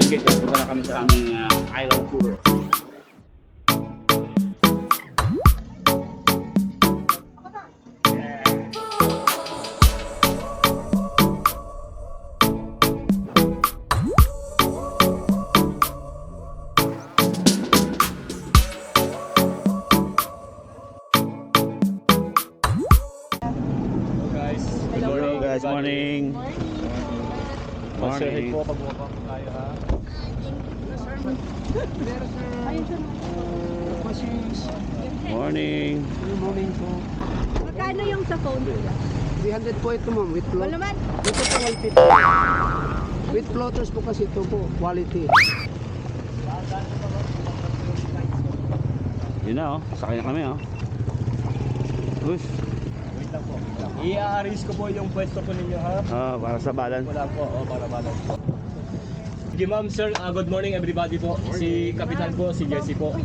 Benguet. Punta na kami sa aming island tour. Hello guys, morning. Morning. Po pag po tayo ha. Morning. Good morning po. Magkano yung sa phone kuya? 300 po ito ma'am, with float. Wala naman. Ito po 150. With floaters po kasi ito po, quality. Yun na sakay na kami Ush. Wait lang po. I-arrange ko po yung pwesto po ninyo ha. Para sa balance. Wala po, para balance po. Sige ma'am, sir, good morning everybody po. Si Kapitan po, si Jesse po.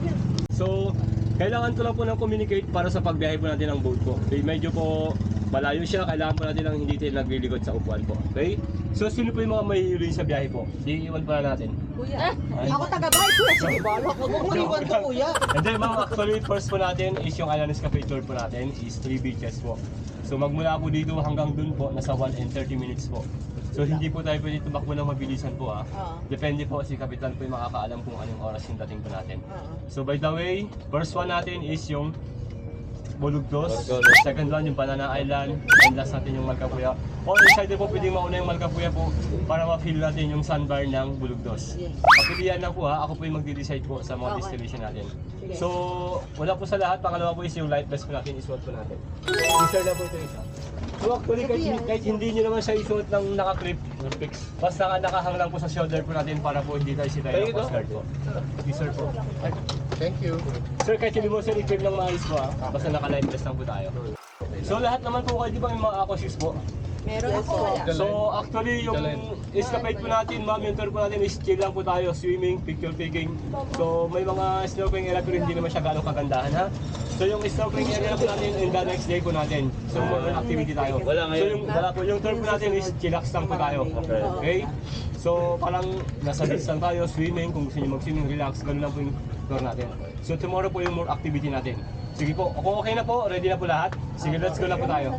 So, kailangan ko lang po ng communicate para sa pagbiyahe po natin ng boat po. Okay, medyo po malayo siya, kailangan po natin ng hindi tayo nagliligot sa upuan po. Okay? So, sino po yung mga may sa biyahe po? Iiwan pa natin. Kuya. Ako taga-bahay kuya. Sige, balak. Huwag mo iwan ko kuya. And then ma'am, actually first po natin is yung Alanis Cafe tour po natin is 3 beaches po. So magmula po dito hanggang dun po, nasa 1 and 30 minutes po. So hindi po tayo pwede tumakbo ng mabilisan po ha. Depende po, si Kapitan po yung makakaalam kung anong oras yung dating po natin. So by the way, first one natin is yung Bulugdos. Second one yung Banana Island. And last natin yung Malcapuya. All inside po pwedeng mauna yung Malcapuya po para ma-feel natin yung sandbar ng Bulugdos. Pagpilihan na po ha, ako po yung magde-decide po sa mga destination natin. So, wala po sa lahat, pangalawa po is yung light vest po natin, isuot po natin. Isa na po ito isa. So actually, kahit hindi nyo naman siya isuot ng naka-clip, basta nakahang lang po sa shoulder po natin para po hindi tayo sitay ng Coast Guard po. Yes sir po. Thank you. Sir, kahit hindi mo sir i-clip ng maayos po ha, basta naka-light vest lang po tayo. So lahat naman po kayo, di ba may mga aqua shoes po? Meron ako wala. So actually yung escapade po natin, ma'am, yung tour po natin is chill lang po tayo, swimming, picture taking. So may mga snorkeling area pero hindi naman siya gano'ng kagandahan ha. So yung snorkeling area po natin in the next day po natin. So more activity tayo. So yung tour po natin is chillax lang po tayo. Okay? So parang nasa beach lang tayo, swimming, kung gusto niyo mag-swimming, relax, gano'n lang po yung tour natin. So tomorrow po yung more activity natin. Sige po, kung okay na po, ready na po lahat. Sige, let's go na po tayo.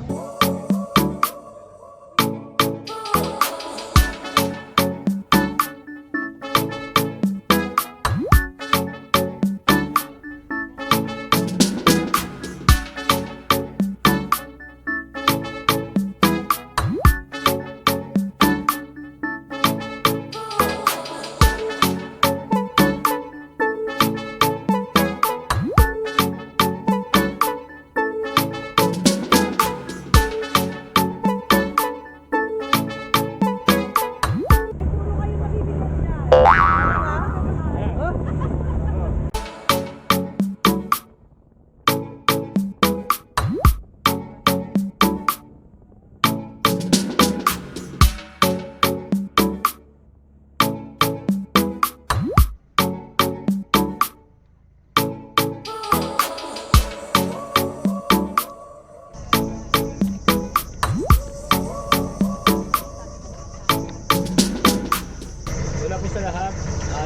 Sa lahat,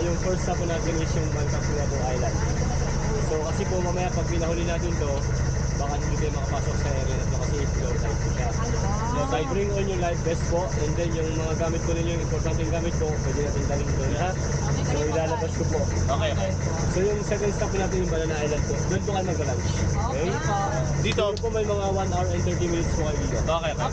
yung first stop natin is yung Malcapuya Island. So kasi po mamaya pag pinahuli natin to, baka hindi kayo makapasok sa area na to kasi low tide po siya. So I bring on yung life vest po, and then yung mga gamit ko ninyo, yung importanteng gamit ko, pwede natin dalhin doon ha. So ilalabas ko po. Okay. So yung second stop natin yung Banana Island po, doon po kayo mag-lunch. Okay? Dito po may mga 1 hour and 30 minutes po kayo dito. Okay po.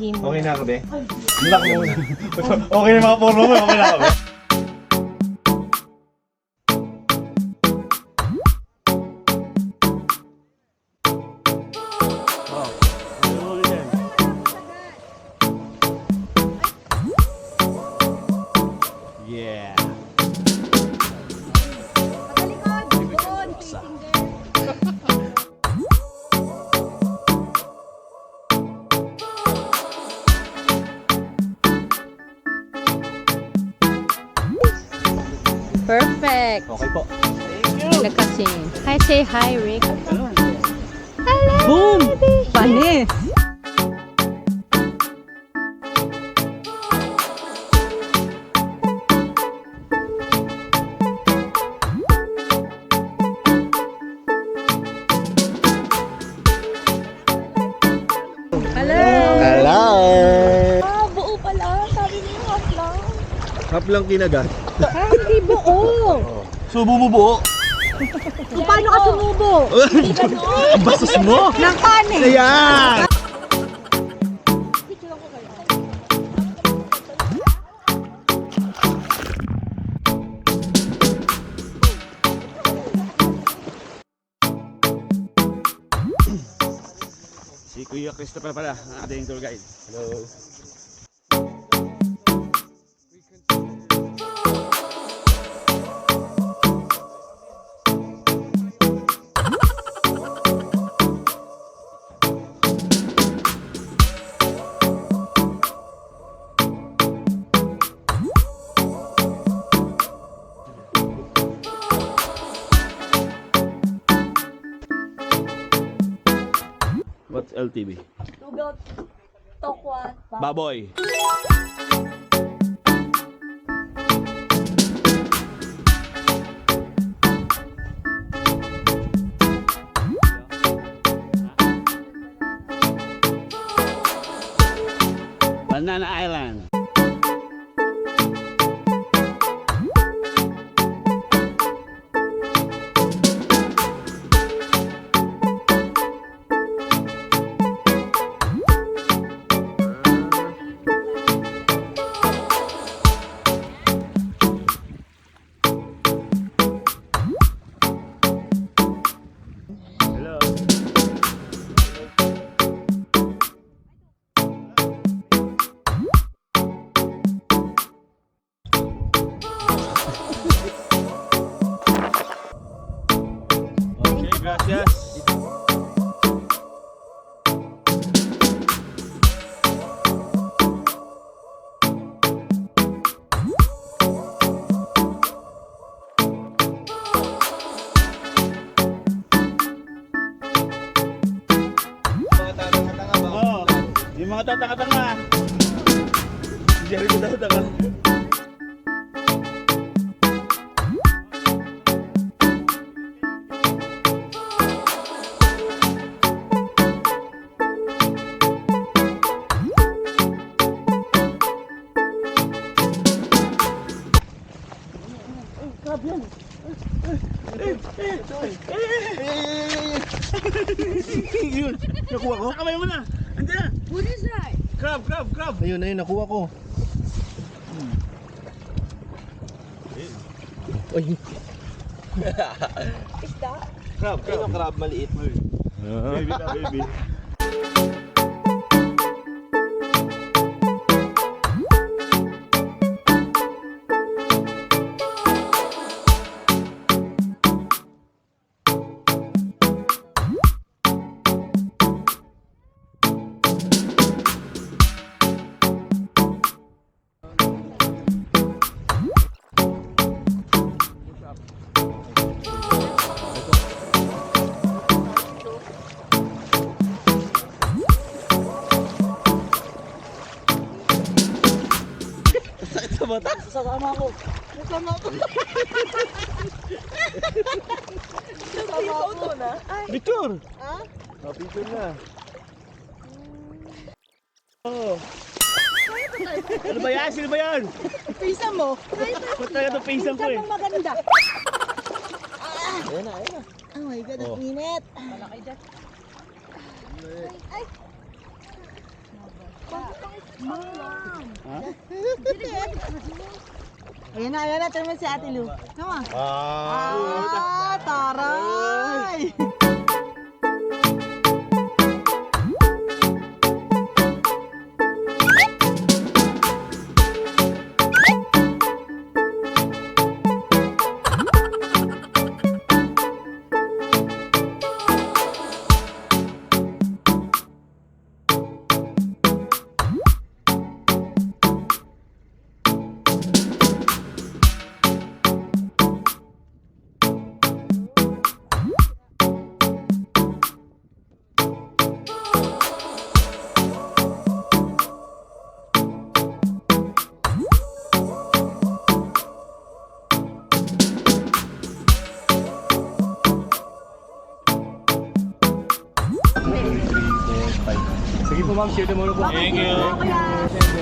sabihin mo. Okay na ako, be. Lock mo muna. Okay na mga porno mo, okay na ako, be. Yeah. Patalikod! Doon! Facing there. Perfect! Okay po. Nagkasing. Hi, say hi, Rick. Hello! Boom! Panis! Hello! Hello! Ah, buo pala. Sabi niyo half lang. Hap lang kinagat. Ah, hindi buo. Subo mo buo. Paano ka sumubo? Hindi gano'n. Basos mo! Ng kanin. Ayan! Si Kuya Christopher pala, ang ating tour guide. Hello. What's LTV? Lugaw, tokwa, Baboy. Banana Island. Hello. Okay, gracias. Oo, yung mga tatanga-tanga. Si Jerry ko daw tanga. Yun, nakuha ko. Sa kamay mo na. Andiyan na. What is that? Crab, crab, crab. Ayun, nakuha ko. Ay, Isda? Crab, crab. yung crab maliit. Baby na, baby. Sasama ako. Sasama ako. Sasama ako na. Ay, Picture. ha? Oh, picture na. Oh. Ano ba yan? Sino ba yan? Pisa mo. Ba't talaga itong pinsan ko eh? Saan maganda? Ayan na, ayan na. Oh my God, ang init. Malaki dyan. Ay. Ha? Ayan na, termin si Ate Lu. Naman. Ah! Taray! Sige po ma'am, see you tomorrow po. Thank you. Kuya.